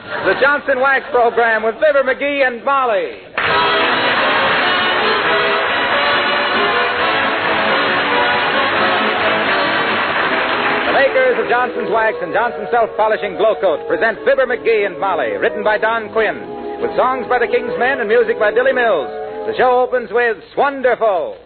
The Johnson Wax Program with Fibber McGee and Molly. The makers of Johnson's Wax and Johnson's Self-Polishing Glow Coat present Fibber McGee and Molly, written by Don Quinn, with songs by the King's Men and music by Billy Mills. The show opens with Swonderful.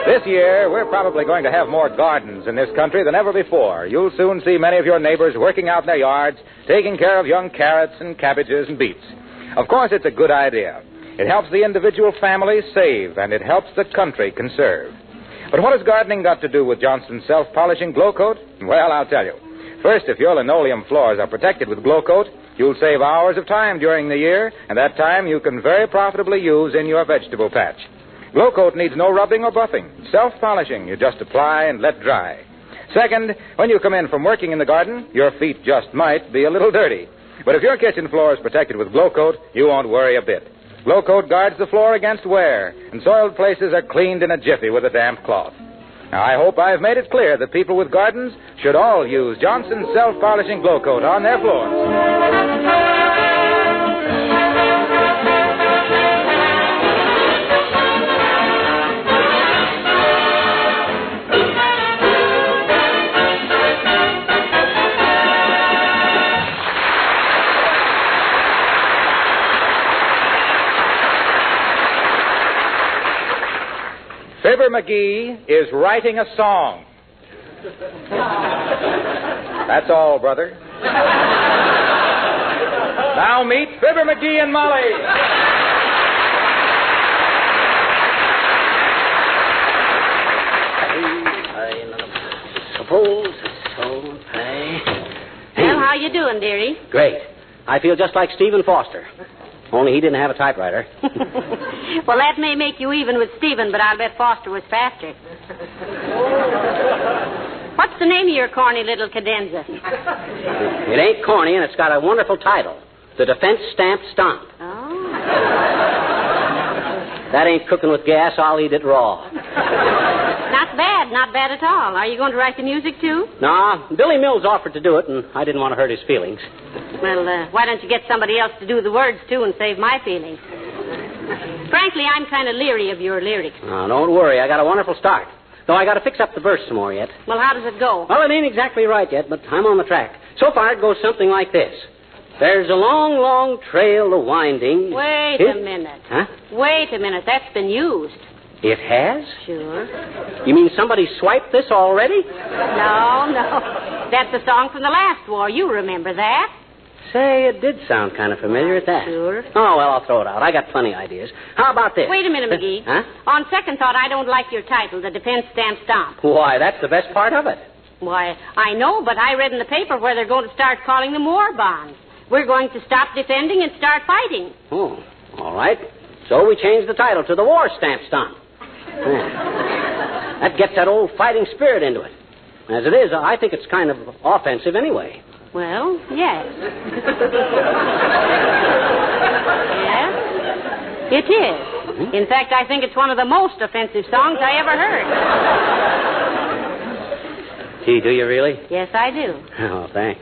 This year, we're probably going to have more gardens in this country than ever before. You'll soon see many of your neighbors working out in their yards, taking care of young carrots and cabbages and beets. Of course, it's a good idea. It helps the individual family save, and it helps the country conserve. But what has gardening got to do with Johnson's Self-Polishing Glow Coat? Well, I'll tell you. First, if your linoleum floors are protected with Glow Coat, you'll save hours of time during the year, and that time you can very profitably use in your vegetable patch. Glow Coat needs no rubbing or buffing. Self-polishing. You just apply and let dry. Second, when you come in from working in the garden, your feet just might be a little dirty. But if your kitchen floor is protected with Glow Coat, you won't worry a bit. Glow Coat guards the floor against wear, and soiled places are cleaned in a jiffy with a damp cloth. Now, I hope I've made it clear that people with gardens should all use Johnson's Self-Polishing Glow Coat on their floors. Fibber McGee is writing a song. That's all, brother. Now meet Fibber McGee and Molly. Well, how you doing, dearie? Great. I feel just like Stephen Foster. Only he didn't have a typewriter. Well, that may make you even with Stephen, but I'll bet Foster was faster. What's the name of your corny little cadenza? It ain't corny, and it's got a wonderful title. The Defense Stamp Stomp. Oh. That ain't cooking with gas. I'll eat it raw. Not bad at all. Are you going to write the music, too? No, Billy Mills offered to do it, and I didn't want to hurt his feelings. Well, why don't you get somebody else to do the words, too, and save my feelings? Frankly, I'm kind of leery of your lyrics. Oh, don't worry. I got a wonderful start. Though I got to fix up the verse some more yet. Well, how does it go? Well, it ain't exactly right yet, but I'm on the track. So far, it goes something like this. There's a long, long trail a-winding. Wait a minute. Huh? Wait a minute. That's been used. It has? Sure. You mean somebody swiped this already? No. That's a song from the last war. You remember that? Say, it did sound kind of familiar at that. Sure. Oh, well, I'll throw it out. I got plenty of ideas. How about this? Wait a minute, McGee. Huh? On second thought, I don't like your title, The Defense Stamp Stomp. Why, that's the best part of it. Why, I know, but I read in the paper where they're going to start calling them war bonds. We're going to stop defending and start fighting. Oh, all right. So we changed the title to The War Stamp Stomp. Yeah. That gets that old fighting spirit into it. As it is, I think it's kind of offensive anyway. Well, yes. Yes, it is. Mm-hmm. In fact, I think it's one of the most offensive songs I ever heard. Gee, do you really? Yes, I do. Oh, thanks.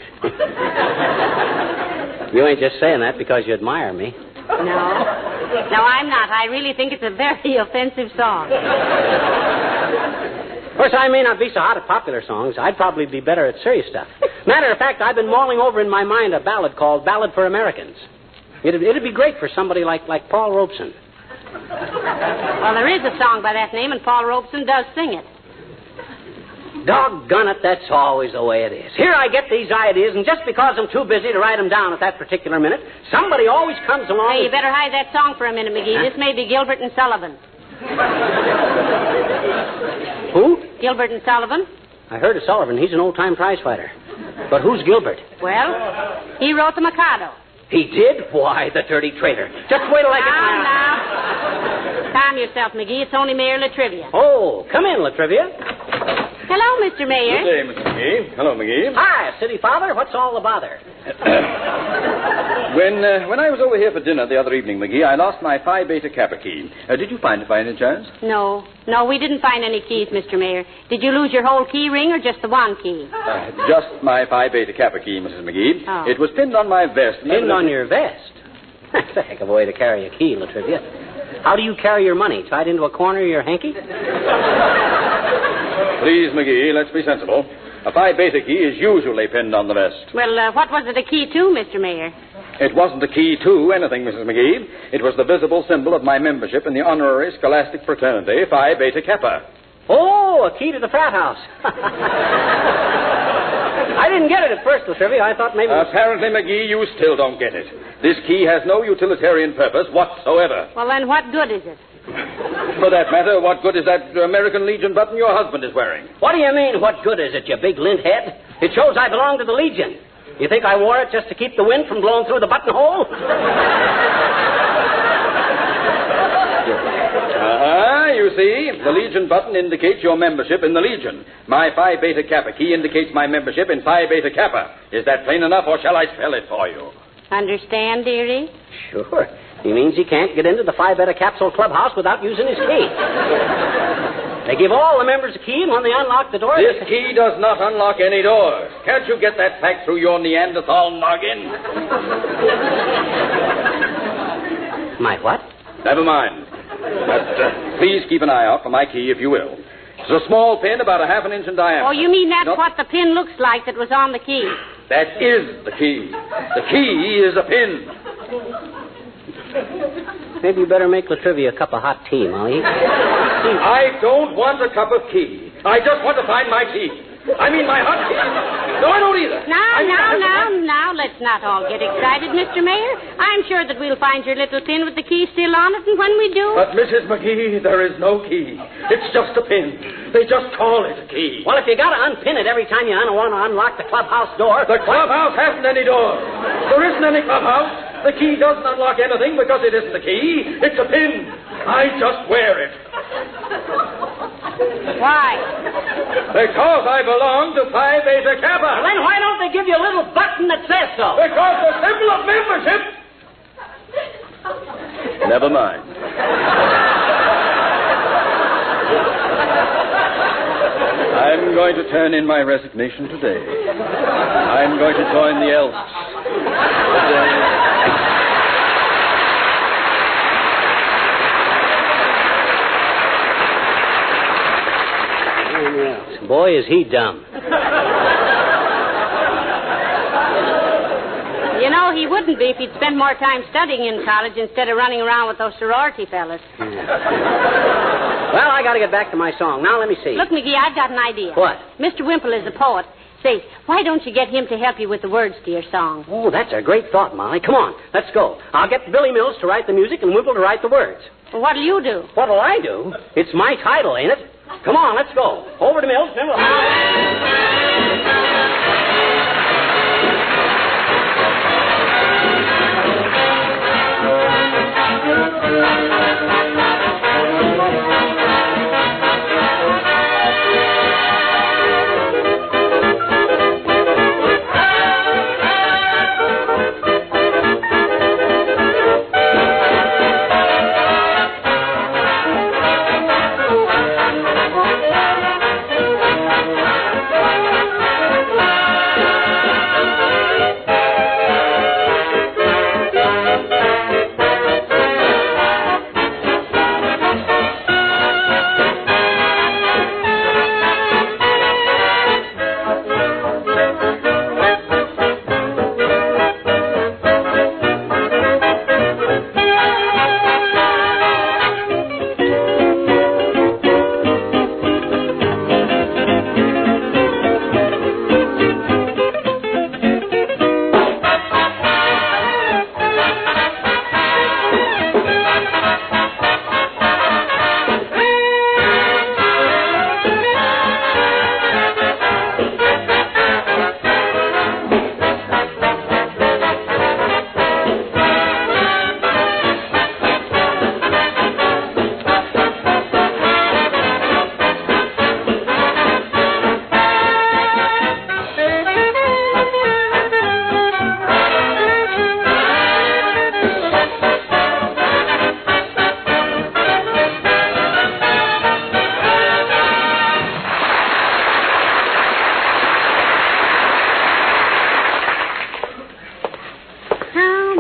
You ain't just saying that because you admire me. No, I'm not. I really think it's a very offensive song. Of course, I may not be so hot at popular songs. I'd probably be better at serious stuff. Matter of fact, I've been mulling over in my mind a ballad called Ballad for Americans. It'd be great for somebody like Paul Robeson. Well, there is a song by that name, and Paul Robeson does sing it. Doggone it, that's always the way it is. Here I get these ideas, and just because I'm too busy to write them down at that particular minute, somebody always comes along. Hey, you better hide that song for a minute, McGee. Huh? This may be Gilbert and Sullivan. Who? Gilbert and Sullivan. I heard of Sullivan. He's an old-time prize fighter. But who's Gilbert? Well, he wrote the Mikado. He did? Why, the dirty traitor. Just wait till I get my... Now. Calm yourself, McGee. It's only Mayor Latrivia. Oh, come in, Latrivia. Hello, Mr. Mayor. Good day, Mr. McGee. Hello, McGee. Hi, City Father. What's all the bother? When I was over here for dinner the other evening, McGee, I lost my Phi Beta Kappa key. Did you find it by any chance? No, we didn't find any keys, Mr. Mayor. Did you lose your whole key ring or just the one key? Just my Phi Beta Kappa key, Mrs. McGee. Oh. It was pinned on my vest. Pinned on your vest? That's a heck of a way to carry a key, Latrivia. How do you carry your money? Tied into a corner of your hanky? Please, McGee, let's be sensible. A Phi Beta key is usually pinned on the vest. Well, what was it a key to, Mr. Mayor? It wasn't a key to anything, Mrs. McGee. It was the visible symbol of my membership in the honorary scholastic fraternity, Phi Beta Kappa. Oh, a key to the frat house. I didn't get it at first, Latrivia. I thought maybe... Apparently, McGee, you still don't get it. This key has no utilitarian purpose whatsoever. Well, then what good is it? For that matter, what good is that American Legion button your husband is wearing? What do you mean, what good is it, you big lint head? It shows I belong to the Legion. You think I wore it just to keep the wind from blowing through the buttonhole? You see, the Legion button indicates your membership in the Legion. My Phi Beta Kappa key indicates my membership in Phi Beta Kappa. Is that plain enough, or shall I spell it for you? Understand, dearie? Sure. He means he can't get into the Phi Beta Capsule Clubhouse without using his key. They give all the members a key, and when they unlock the door... This key does not unlock any doors. Can't you get that fact through your Neanderthal noggin? My what? Never mind. But please keep an eye out for my key, if you will. It's a small pin about a half an inch in diameter. Oh, you mean that's what the pin looks like that was on the key? That is the key. The key is a pin. Maybe you better make Latrivia a cup of hot tea, Molly. I don't want a cup of tea. I just want to find my key. I mean my hot tea. No, I don't either. Now, let's not all get excited, Mr. Mayor. I'm sure that we'll find your little pin with the key still on it, and when we do... But, Mrs. McGee, there is no key. It's just a pin. They just call it a key. Well, if you got to unpin it every time you want to unlock the clubhouse door... The clubhouse hasn't any door. There isn't any clubhouse. The key doesn't unlock anything because it isn't a key. It's a pin. I just wear it. Why? Because I belong to Phi Beta Kappa. Well, then why don't they give you a little button that says so? Because the symbol of membership... Never mind. I'm going to turn in my resignation today. I'm going to join the Elks. Boy, is he dumb. You know, he wouldn't be if he'd spent more time studying in college instead of running around with those sorority fellas. Well, I got to get back to my song. Now, let me see. Look, McGee, I've got an idea. What? Mr. Wimple is a poet. Say, why don't you get him to help you with the words to your song? Oh, that's a great thought, Molly. Come on, let's go. I'll get Billy Mills to write the music and Wimple to write the words. Well, what'll you do? What'll I do? It's my title, ain't it? Come on, let's go. Over to Mills. Then we'll...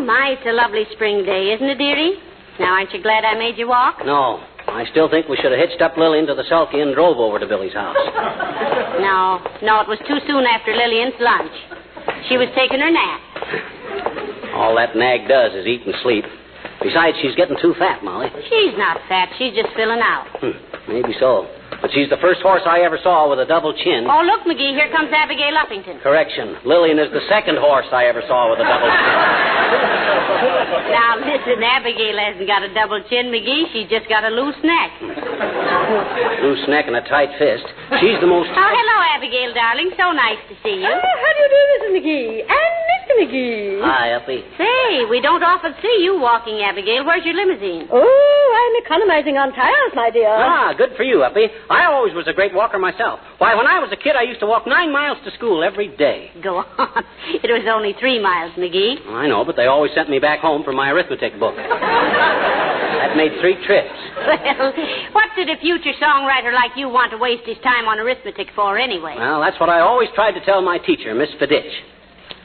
My, it's a lovely spring day, isn't it, dearie? Now, aren't you glad I made you walk? No. I still think we should have hitched up Lily into the sulky and drove over to Billy's house. No, it was too soon after Lillian's lunch. She was taking her nap. All that nag does is eat and sleep. Besides, she's getting too fat, Molly. She's not fat. She's just filling out. Maybe so. But she's the first horse I ever saw with a double chin. Oh, look, McGee, here comes Abigail Uppington. Correction. Lillian is the second horse I ever saw with a double chin. Now, listen, Abigail hasn't got a double chin, McGee. She's just got a loose neck. Loose neck and a tight fist. She's the most... Oh, hello, Abigail, darling. So nice to see you. Oh, how do you do, Mrs. McGee? And Mr. McGee. Hi, Uppy. Say, we don't often see you walking, Abigail. Where's your limousine? Oh, I'm economizing on tires, my dear. Ah, good for you, Uppy. I always was a great walker myself. Why, when I was a kid, I used to walk 9 miles to school every day. Go on. It was only 3 miles, McGee. I know, but they always sent me back home for my arithmetic book. That made 3 trips. Well, what did a future songwriter like you want to waste his time on arithmetic for anyway? Well, that's what I always tried to tell my teacher, Miss Fiditch.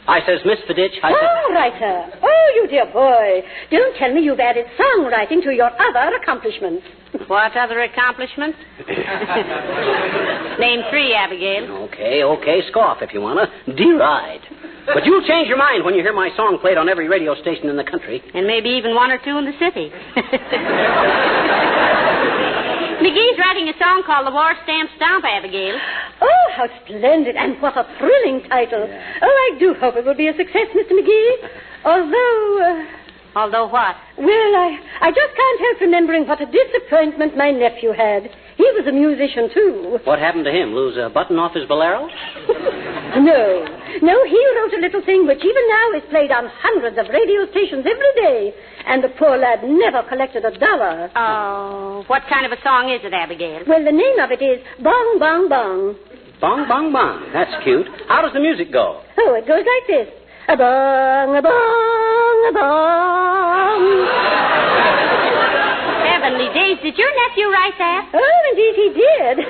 I says, Miss Fiditch, Writer. Oh, you dear boy. Don't tell me you've added songwriting to your other accomplishments. What other accomplishments? Name 3, Abigail. Okay, scoff if you wanna. Deride. But you'll change your mind when you hear my song played on every radio station in the country. And maybe even 1 or 2 in the city. McGee's writing a song called The War Stamp Stomp, Abigail. Oh, how splendid, and what a thrilling title. Yeah. Oh, I do hope it will be a success, Mr. McGee. Although... Although what? Well, I just can't help remembering what a disappointment my nephew had. He was a musician, too. What happened to him? Lose a button off his bolero? No, he wrote a little thing which even now is played on hundreds of radio stations every day. And the poor lad never collected $1. Oh, what kind of a song is it, Abigail? Well, the name of it is Bong, Bong, Bong. Bong, bong, bong. That's cute. How does the music go? Oh, it goes like this. A bong, a bong, a bong. Heavenly days, did your nephew write that? Oh, indeed he did.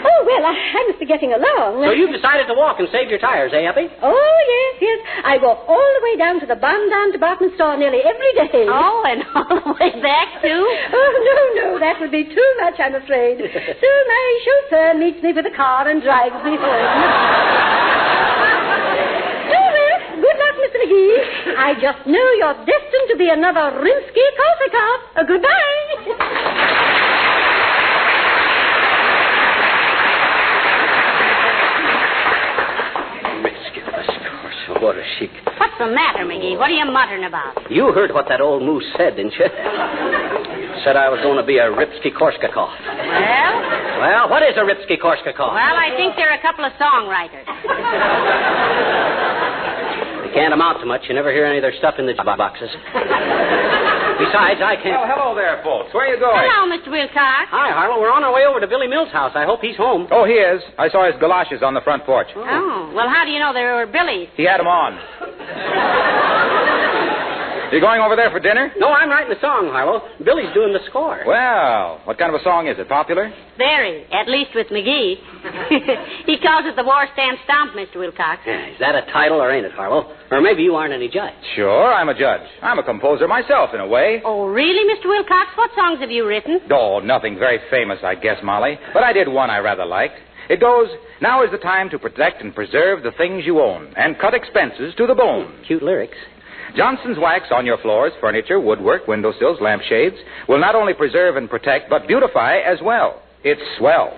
Oh, well, I must be getting along. So you've decided to walk and save your tires, eh, Uppy? Oh, yes. I walk all the way down to the Bon-Don department store nearly every day. Oh, and all the way back, too? Oh, no, that would be too much, I'm afraid. So my chauffeur meets me with a car and drives me home. Good luck, Mr. McGee. I just know you're destined to be another Rimsky-Korsakov. Goodbye. Rimsky-Korsakov. What a chic. What's the matter, McGee? What are you muttering about? You heard what that old moose said, didn't you? Said I was going to be a Ripsky-Korsakov. Well, what is a Ripsky-Korsakov? Well, I think they're a couple of songwriters. They can't amount to much. You never hear any of their stuff in the boxes. Besides, I can't... Well, hello there, folks. Where are you going? Hello, Mr. Wilcox. Hi, Harlow. We're on our way over to Billy Mills' house. I hope he's home. Oh, he is. I saw his galoshes on the front porch. Oh. Well, how do you know they were Billy's? He had them on. You going over there for dinner? No, I'm writing the song, Harlow. Billy's doing the score. Well, what kind of a song is it? Popular? Very, at least with McGee. He calls it the War Stamp Stomp, Mr. Wilcox. Yeah, is that a title or ain't it, Harlow? Or maybe you aren't any judge. Sure, I'm a judge. I'm a composer myself, in a way. Oh, really, Mr. Wilcox? What songs have you written? Oh, nothing very famous, I guess, Molly. But I did one I rather liked. It goes, now is the time to protect and preserve the things you own and cut expenses to the bone. Cute lyrics. Johnson's wax on your floors, furniture, woodwork, windowsills, lampshades will not only preserve and protect, but beautify as well. It's swell.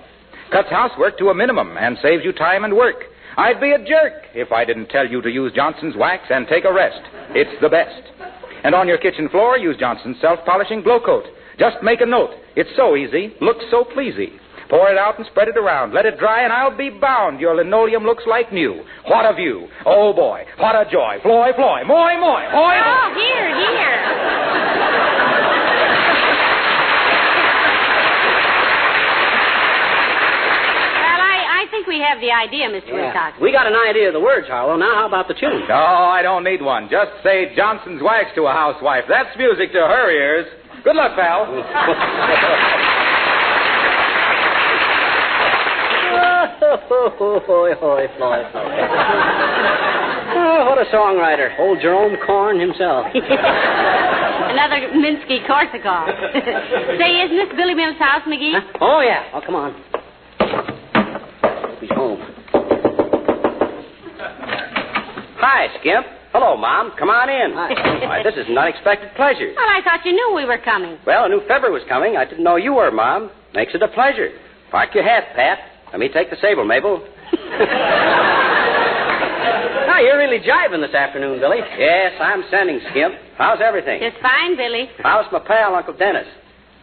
Cuts housework to a minimum and saves you time and work. I'd be a jerk if I didn't tell you to use Johnson's wax and take a rest. It's the best. And on your kitchen floor, use Johnson's self-polishing glow coat. Just make a note. It's so easy, looks so pleasy. Pour it out and spread it around. Let it dry, and I'll be bound your linoleum looks like new. What a view. Oh, boy. What a joy. Floy, floy. Moy, moy. Hoy, oh, here. Well, I think we have the idea, Mr. Wilcox. We got an idea of the words, Harlow. Now, how about the tune? No, I don't need one. Just say Johnson's wax to a housewife. That's music to her ears. Good luck, pal. What What a songwriter. Old Jerome Korn himself. Another Minsky-Korsakov. Say, isn't this Billy Mills' house, McGee? Huh? Oh, yeah. Oh, come on. He's home. Hi, Skimp. Hello, Mom. Come on in. Hi. Why, this is an unexpected pleasure. Well, I thought you knew we were coming. Well, I knew Fibber was coming. I didn't know you were, Mom. Makes it a pleasure. Park your hat, Pat. Let me take the sable, Mabel. Now, you're really jiving this afternoon, Billy. Yes, I'm sending, Skimp. How's everything? Just fine, Billy. How's my pal, Uncle Dennis?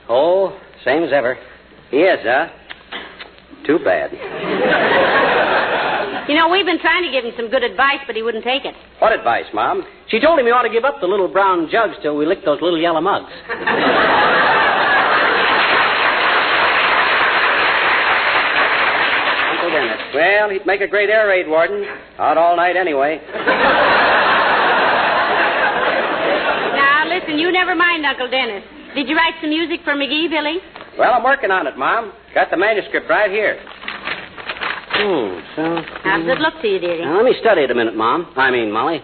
Oh, same as ever. He is, huh? Too bad. You know, we've been trying to give him some good advice, but he wouldn't take it. What advice, Mom? She told him he ought to give up the little brown jugs till we lick those little yellow mugs. Uncle Dennis. Well, he'd make a great air raid warden. Out all night anyway. Now, listen, you never mind Uncle Dennis. Did you write some music for McGee, Billy? Well, I'm working on it, Mom. Got the manuscript right here. How does it look to you, dearie? Now, let me study it a minute, Molly.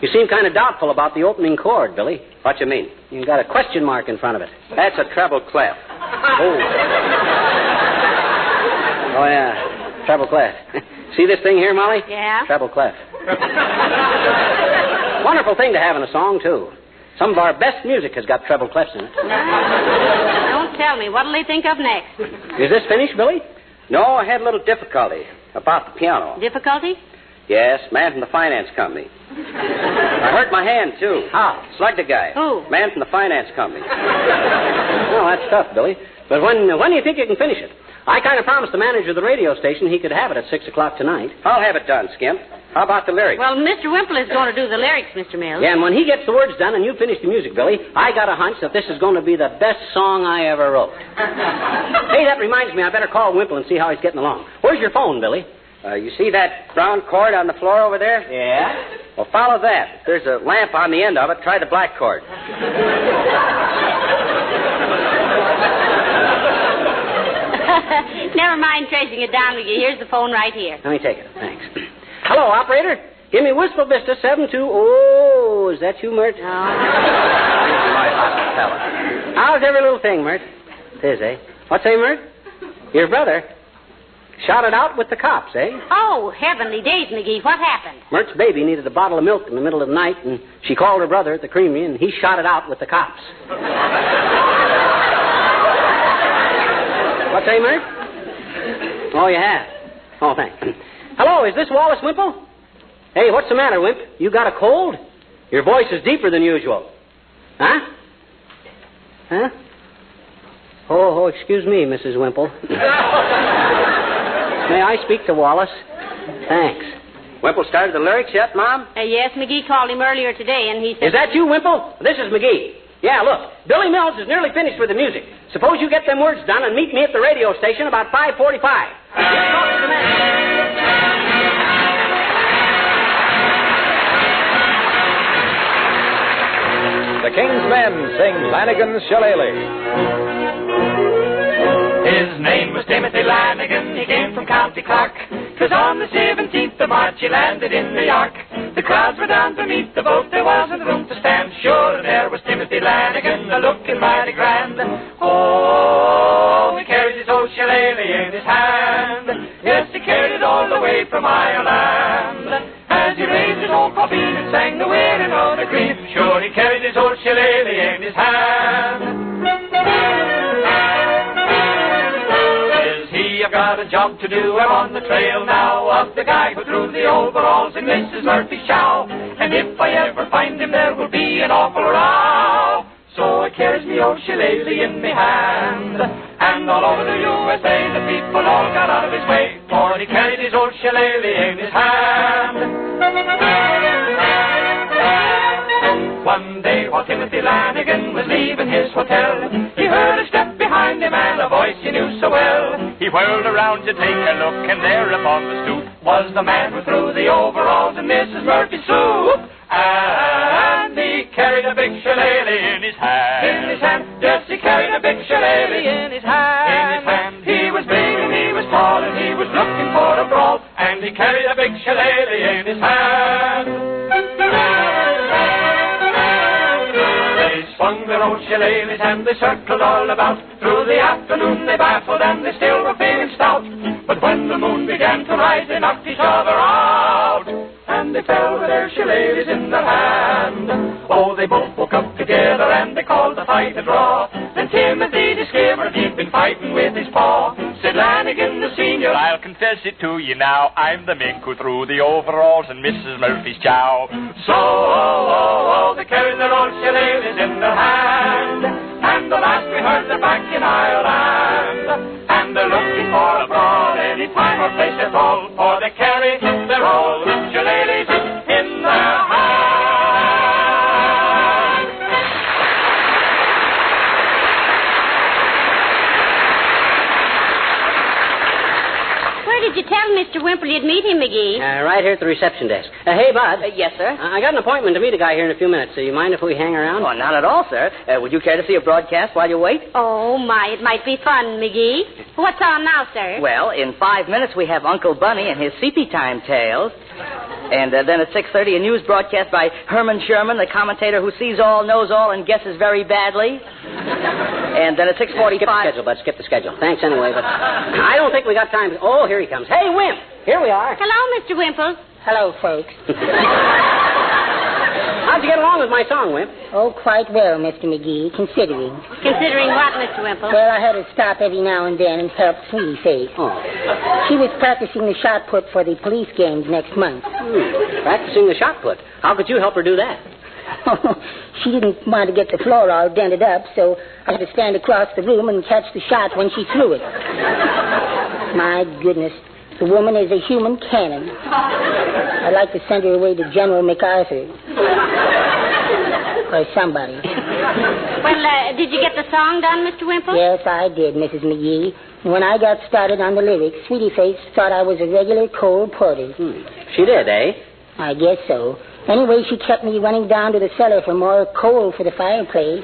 You seem kind of doubtful about the opening chord, Billy. What you mean? You got a question mark in front of it. That's a treble clef. Oh, yeah. Treble clef. See this thing here, Molly? Yeah? Treble clef. Wonderful thing to have in a song, too. Some of our best music has got treble clefs in it. Don't tell me. What'll they think of next? Is this finished, Billy? No, I had a little difficulty about the piano. Difficulty? Yes, man from the finance company. I hurt my hand, too. How? Slugged a guy. Who? Man from the finance company. Well, that's tough, Billy. But when do you think you can finish it? I kind of promised the manager of the radio station he could have it at 6 o'clock tonight. I'll have it done, Skimp. How about the lyrics? Well, Mr. Wimple is going to do the lyrics, Mr. Mills. Yeah, and when he gets the words done and you finish the music, Billy, I got a hunch that this is going to be the best song I ever wrote. Hey, that reminds me, I better call Wimple and see how he's getting along. Where's your phone, Billy? You see that brown cord on the floor over there? Yeah? Well, follow that. If there's a lamp on the end of it, try the black cord. Never mind tracing it down, McGee. Here's the phone right here. Let me take it. Thanks. Hello, operator. Give me Wistful Vista 72. Oh, is that you, Mert? No. How's every little thing, Mert? It is, eh? What's say, Mert? Your brother shot it out with the cops, eh? Oh, heavenly days, McGee. What happened? Mert's baby needed a bottle of milk in the middle of the night, and she called her brother at the creamery, and he shot it out with the cops. What say, Mert? Oh, you have? Oh, thanks. Hello, is this Wallace Wimple? Hey, what's the matter, Wimp? You got a cold? Your voice is deeper than usual. Huh? Huh? Oh, excuse me, Mrs. Wimple. May I speak to Wallace? Thanks. Wimple started the lyrics yet, Mom? Yes, McGee called him earlier today, and he said... Is that you, Wimple? This is McGee. Yeah, look, Billy Mills is nearly finished with the music. Suppose you get them words done and meet me at the radio station about 5:45. The King's Men sing Lanigan's Shillelagh. His name was Timothy Lanigan, he came from County Cork. 'Twas on the 17th of March he landed in New York. The crowds were down to meet the boat, there wasn't room to stand. Sure, and there was Timothy Lanigan, a-looking mighty grand. Oh, he carried his old shillelagh in his hand. Yes, he carried it all the way from Ireland. As he raised his old coffin and sang the wearing of the green. Sure, he carried his old shillelagh in his hand. I've got a job to do, I'm on the trail now of the guy who threw the overalls in Mrs. Murphy's chow. And if I ever find him, there will be an awful row. So I carries me old shillelagh in me hand. And all over the USA, the people all got out of his way, for he carried his old shillelagh in his hand. One day while Timothy Lanigan was leaving his hotel, he heard a step behind him and a voice he knew so well. He whirled around to take a look, and there upon the stoop was the man who threw the overalls in Mrs. Murphy's soup. And he carried a big shillelagh in his hand. In his hand, yes, he carried a big shillelagh in his hand. In his hand, he was big and he was tall and he was looking for a brawl. And he carried a big shillelagh in his hand. They swung their old shillelaghs and they circled all about. Through the afternoon they baffled and they still were feeling stout. But when the moon began to rise, they knocked each other out. And they fell with their shillelaghs in their hand. Oh, they both woke up together and they called the fight a draw. Then Timothy discovered he'd been fighting with his paw. Said Lanigan the senior, I'll confess it to you now, I'm the mink who threw the overalls and Mrs. Murphy's chow. So, they carried their old shillelaghs in their hand. And the last we heard they're back in Ireland. And they're looking for a brawl any time or place at all. For they carry their old shillelaghs in their hand. Where did you tell Mr. Wimple you'd meet him, McGee? Right here at the reception desk. Hey, Bud. Yes, sir? I got an appointment to meet a guy here in a few minutes. You mind if we hang around? Oh, not at all, sir. Would you care to see a broadcast while you wait? Oh, my, it might be fun, McGee. What's on now, sir? Well, in 5 minutes we have Uncle Bunny and his CP Time tales. And then at 6:30, a news broadcast by Herman Sherman, the commentator who sees all, knows all, and guesses very badly. And then at 6:45... Skip the schedule, Bud. Skip the schedule. Thanks anyway, but I don't think we got time. Oh, here he comes. Hey, Wimp. Here we are. Hello, Mr. Wimple. Hello, folks. How'd you get along with my song, Wimp? Oh, quite well, Mr. McGee, considering. Considering what, Mr. Wimple? Well, I had to stop every now and then and help Sweetie Face. Oh. She was practicing the shot put for the police games next month. Practicing the shot put. How could you help her do that? She didn't want to get the floor all dented up, so I had to stand across the room and catch the shot when she threw it. My goodness, the woman is a human cannon. I'd like to send her away to General MacArthur. Or somebody. Well, did you get the song done, Mr. Wimple? Yes, I did, Mrs. McGee. When I got started on the lyrics, Sweetie Face thought I was a regular Cole Porter. She did, eh? I guess so. Anyway, she kept me running down to the cellar for more coal for the fireplace.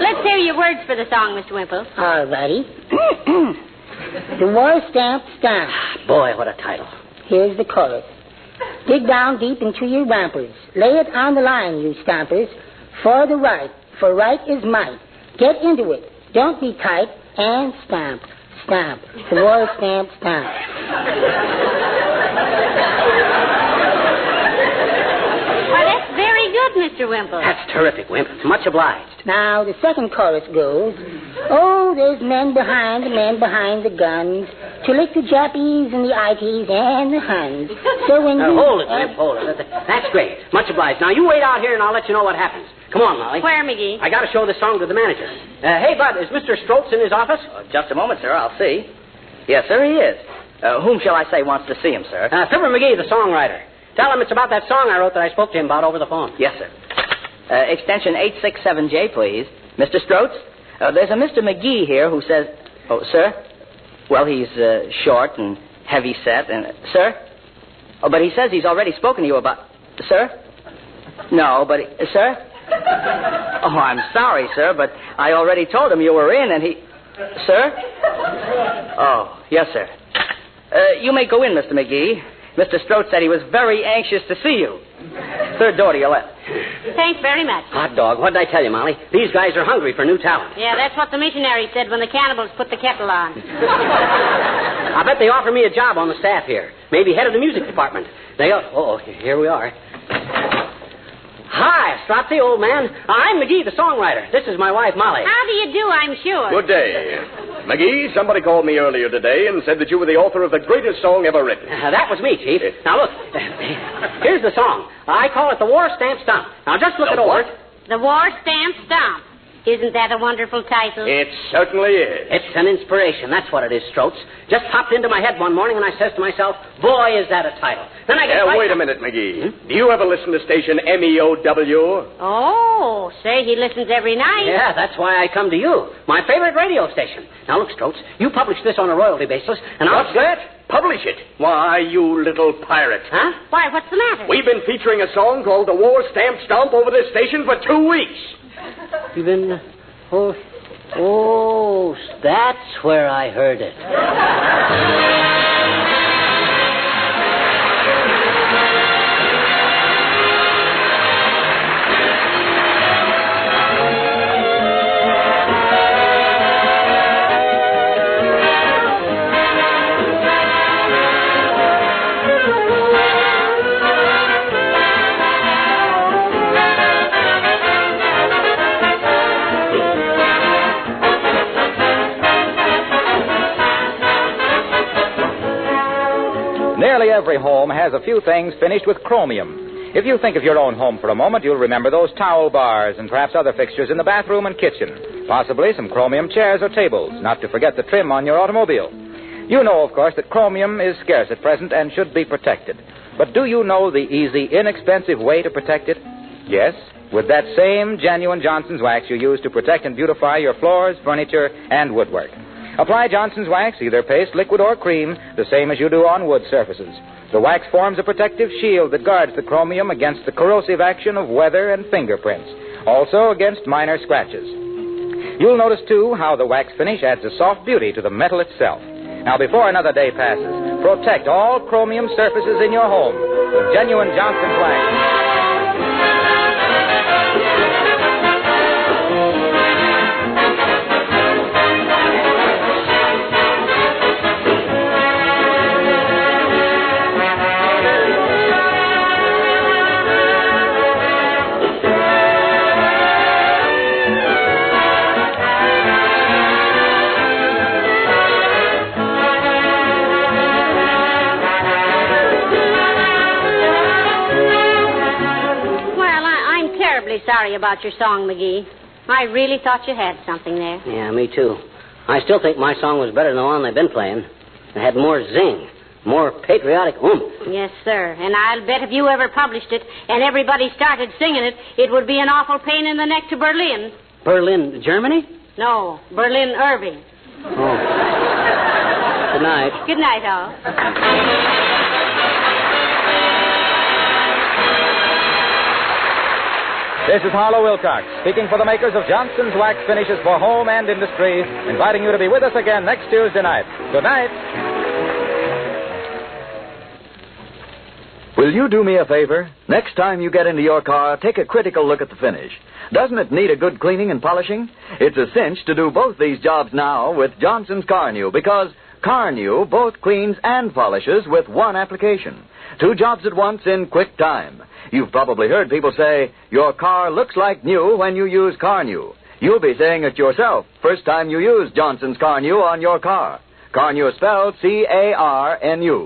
Let's hear your words for the song, Mr. Wimple. All righty. The war stamp stamp. Boy, what a title. Here's the chorus. Dig down deep into your rampers. Lay it on the line, you stampers. For the right, for right is might. Get into it. Don't be tight. And stamp, stamp. The war stamp stamp. Well, that's very good, Mr. Wimple. That's terrific, Wimp. Much obliged. Now, the second chorus goes, oh, there's men behind the guns to lick the Jappies and the Ities and the Huns. So when you... Hold it, Wimp, hold it. That's great. Much obliged. Now, you wait out here and I'll let you know what happens. Come on, Molly. Where, McGee? I got to show this song to the manager. Hey, Bud, is Mr. Stroats in his office? Just a moment, sir. I'll see. Yes, sir, he is. Whom shall I say wants to see him, sir? Fibber McGee, the songwriter. Tell him it's about that song I wrote that I spoke to him about over the phone. Yes, sir. Extension 867J, please. Mr. Stroats, there's a Mr. McGee here who says... Oh, sir? Well, he's short and heavy-set and... Sir? Oh, but he says he's already spoken to you about... Sir? No, but... Sir? Oh, I'm sorry, sir, but I already told him you were in and he... Sir? Oh, yes, sir. You may go in, Mr. McGee. Mr. Stroats said he was very anxious to see you. Third door to your left. Thanks very much. Hot dog. What did I tell you, Molly? These guys are hungry for new talent. Yeah, that's what the missionary said when the cannibals put the kettle on. I bet they offer me a job on the staff here. Maybe head of the music department. Oh, here we are. Hi, Strozzi, old man. I'm McGee, the songwriter. This is my wife, Molly. How do you do, I'm sure? Good day. McGee, somebody called me earlier today and said that you were the author of the greatest song ever written. That was me, Chief. Now, look. Here's the song. I call it the War Stamp Stomp. Now, just look it over. The War Stamp Stomp. Isn't that a wonderful title? It certainly is. It's an inspiration. That's what it is, Stroats. Just popped into my head one morning and I says to myself, boy, is that a title. Then I get wait a minute, McGee. Do you ever listen to station MEOW? Oh, say, he listens every night. Yeah, that's why I come to you. My favorite radio station. Now, look, Stroats, you publish this on a royalty basis, and What's that? Publish it. Why, you little pirate. Huh? Why, what's the matter? We've been featuring a song called The War Stamp Stomp over this station for 2 weeks. You've been... Oh, that's where I heard it. every home has a few things finished with chromium. If you think of your own home for a moment, you'll remember those towel bars and perhaps other fixtures in the bathroom and kitchen. Possibly some chromium chairs or tables, not to forget the trim on your automobile. You know, of course, that chromium is scarce at present and should be protected. But do you know the easy, inexpensive way to protect it? Yes, with that same genuine Johnson's wax you use to protect and beautify your floors, furniture, and woodwork. Apply Johnson's wax, either paste, liquid, or cream, the same as you do on wood surfaces. The wax forms a protective shield that guards the chromium against the corrosive action of weather and fingerprints, also against minor scratches. You'll notice, too, how the wax finish adds a soft beauty to the metal itself. Now, before another day passes, protect all chromium surfaces in your home with genuine Johnson's wax. Sorry about your song, McGee. I really thought you had something there. Yeah, me too. I still think my song was better than the one they've been playing. It had more zing, more patriotic oomph. Yes, sir. And I'll bet if you ever published it and everybody started singing it, it would be an awful pain in the neck to Berlin. Berlin, Germany? No, Berlin, Irving. Oh. Good night. Good night, all. This is Harlow Wilcox, speaking for the makers of Johnson's Wax Finishes for Home and Industry, inviting you to be with us again next Tuesday night. Good night. Will you do me a favor? Next time you get into your car, take a critical look at the finish. Doesn't it need a good cleaning and polishing? It's a cinch to do both these jobs now with Johnson's Carnew, because Carnew both cleans and polishes with one application. 2 jobs at once in quick time. You've probably heard people say, your car looks like new when you use Carnew. You'll be saying it yourself first time you use Johnson's Carnew on your car. Carnew is spelled C-A-R-N-U.